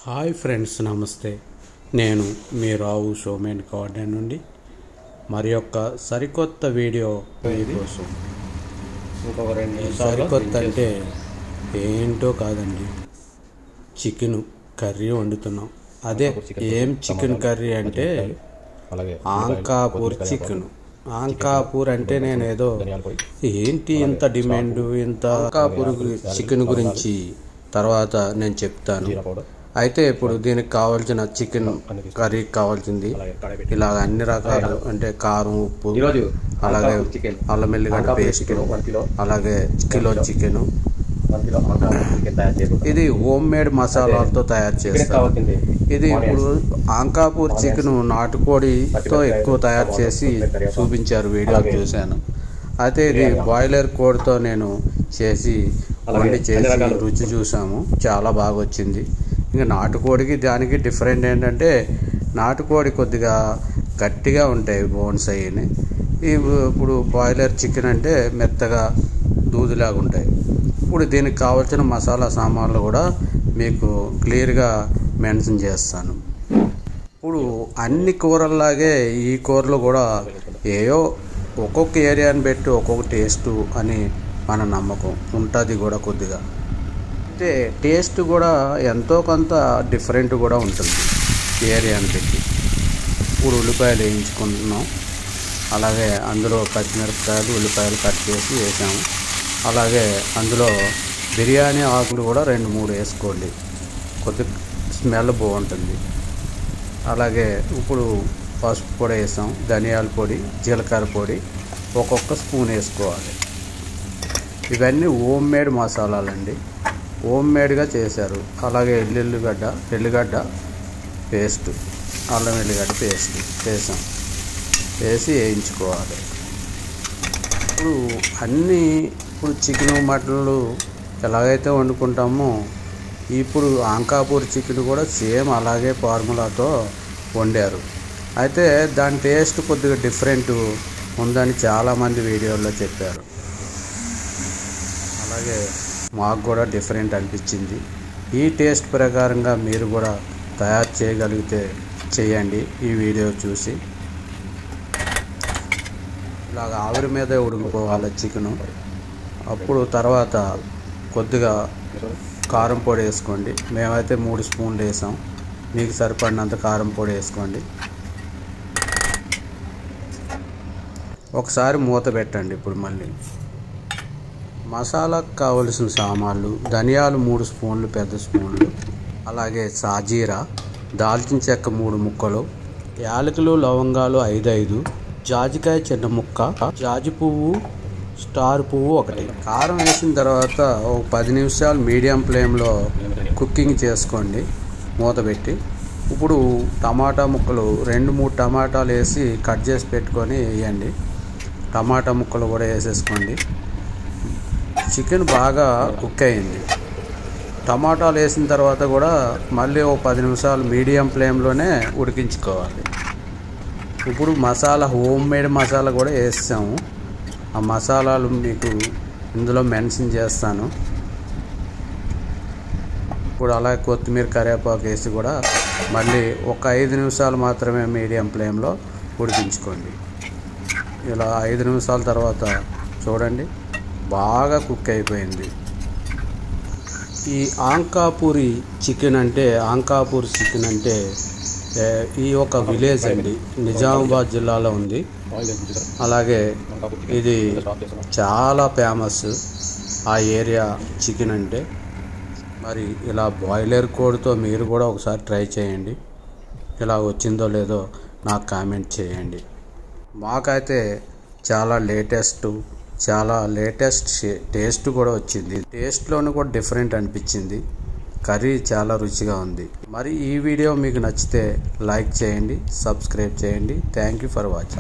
Hi friends, నమస్తే. నేను మీ రావు showmen garden నుండి మరి యొక్క సరికొత్త వీడియో కోసం. సరికొత్త అంటే ఏంటో కాదండి, చికెన్ కర్రీ వండుతున్నాం. అదే ఏం చికెన్ కర్రీ అంటే ఆంకాపూర్ చికెన్. ఆంకాపూర్ అంటే నేను ఏదో ఏంటి ఇంత డిమాండ్, ఇంత ఆంకాపూర్ చికెన్ గురించి తర్వాత నేను చెప్తాను. అయితే ఇప్పుడు దీనికి కావాల్సిన చికెన్ కర్రీకి కావాల్సింది ఇలాగ అన్ని రకాలు, అంటే కారం, ఉప్పు, అలాగే అల్లం ఎల్లిగడ్డ పేస్ట్, అలాగే కిలో చికెన్. ఇది హోమ్ మేడ్ మసాలాలతో తయారు చేస్తారు. ఇది ఇప్పుడు ఆంకాపూర్ చికెన్ నాటుకోడితో ఎక్కువ తయారు చేసి చూపించారు, వీడియో చూశాను. అయితే ఇది బాయిలర్ కోడితో నేను చేసి రుచి చూసాము, చాలా బాగా వచ్చింది. ఇంకా నాటుకోడికి దానికి డిఫరెంట్ ఏంటంటే నాటుకోడి కొద్దిగా గట్టిగా ఉంటాయి బోన్స్ అయ్యి. ఇప్పుడు బాయిలర్ చికెన్ అంటే మెత్తగా దూదిలాగా ఉంటాయి. ఇప్పుడు దీనికి కావాల్సిన మసాలా సామాన్లు కూడా మీకు క్లియర్గా మెన్షన్ చేస్తాను. ఇప్పుడు అన్ని కూరల్లాగే ఈ కూరలు కూడా ఏయో ఒక్కొక్క ఏరియాని పెట్టి ఒక్కొక్క టేస్టు అని మన నమ్మకం ఉంటుంది కూడా. కొద్దిగా అంటే టేస్ట్ కూడా ఎంతో కొంత డిఫరెంట్ కూడా ఉంటుంది ఏరియాని పెట్టి. ఇప్పుడు ఉల్లిపాయలు వేయించుకుంటున్నాం, అలాగే అందులో పచ్చిమిరపకాయలు, ఉల్లిపాయలు కట్ చేసి వేసాము. అలాగే అందులో బిర్యానీ ఆకులు కూడా 2-3 వేసుకోండి, కొద్దిగా స్మెల్ బాగుంటుంది. అలాగే ఇప్పుడు పసుపు పొడి వేసాం, ధనియాల పొడి, జీలకర్ర పొడి ఒక్కొక్క స్పూన్ వేసుకోవాలి. ఇవన్నీ హోమ్ మేడ్ మసాలాలండి, హోమ్ మేడ్గా చేశారు. అలాగే ఎల్లిగడ్డ పేస్ట్, అల్లం ఎల్లిగడ్డ పేస్ట్ వేసాం, వేసి వేయించుకోవాలి. ఇప్పుడు చికెన్, మటన్లు ఎలాగైతే వండుకుంటామో ఇప్పుడు ఆంకాపూర్ చికెన్ కూడా సేమ్ అలాగే ఫార్ములాతో వండారు. అయితే దాని టేస్ట్ కొద్దిగా డిఫరెంట్ ఉందని చాలామంది వీడియోల్లో చెప్పారు. అలాగే మాకు కూడా డిఫరెంట్ అనిపించింది. ఈ టేస్ట్ ప్రకారంగా మీరు కూడా తయారు చేయగలిగితే చేయండి. ఈ వీడియో చూసి ఇలాగ ఆవిరి మీదే ఉడికిపోవాలి చికెను. అప్పుడు తర్వాత కొద్దిగా కారం పొడి వేసుకోండి. మేమైతే 3 స్పూన్లు వేసాం, మీకు సరిపడినంత కారం పొడి వేసుకోండి. ఒకసారి మూత పెట్టండి. ఇప్పుడు మళ్ళీ మసాలాకు కావలసిన సామాన్లు: ధనియాలు 3 స్పూన్లు, పెద్ద స్పూన్లు, అలాగే సాజీరా, దాల్చిన చెక్క 3 ముక్కలు, యాలకులు, లవంగాలు 5, జాజికాయ చిన్న ముక్క, జాజి పువ్వు, స్టార్ పువ్వు 1. కారం వేసిన తర్వాత ఒక 10 నిమిషాలు మీడియం ఫ్లేమ్లో కుకింగ్ చేసుకోండి, మూత పెట్టి. ఇప్పుడు టమాటా ముక్కలు 2-3 టమాటాలు వేసి కట్ చేసి పెట్టుకొని వేయండి. టమాటా ముక్కలు కూడా వేసేసుకోండి. చికెన్ బాగా కుక్ అయింది. టమాటాలు వేసిన తర్వాత కూడా మళ్ళీ ఒక 10 నిమిషాలు మీడియం ఫ్లేమ్లోనే ఉడికించుకోవాలి. ఇప్పుడు మసాలా, హోమ్ మేడ్ మసాలా కూడా వేసాము. ఆ మసాలాలు మీకు ఇందులో మెన్షన్ చేస్తాను. ఇప్పుడు అలాగే కొత్తిమీర, కరివేపాకు వేసి కూడా మళ్ళీ ఒక 5 నిమిషాలు మాత్రమే మీడియం ఫ్లేమ్లో ఉడికించుకోండి. ఇలా 5 నిమిషాల తర్వాత చూడండి, బాగా కుక్ అయిపోయింది. ఈ ఆంకాపూర్ చికెన్ అంటే ఈ ఒక విలేజ్ అండి, నిజామాబాద్ జిల్లాలో ఉంది. అలాగే ఇది చాలా ఫేమస్ ఆ ఏరియా చికెన్ అంటే. మరి ఇలా బాయిలర్ కోడితో మీరు కూడా ఒకసారి ట్రై చేయండి. ఇలా వచ్చిందో లేదో నాకు కామెంట్ చేయండి. మాకైతే చాలా లేటెస్ట్ టేస్ట్ కూడా వచ్చింది. టేస్ట్లోనూ కూడా డిఫరెంట్ అనిపించింది. కర్రీ చాలా రుచిగా ఉంది. మరి ఈ వీడియో మీకు నచ్చితే లైక్ చేయండి, సబ్స్క్రైబ్ చేయండి. Thank you for watching.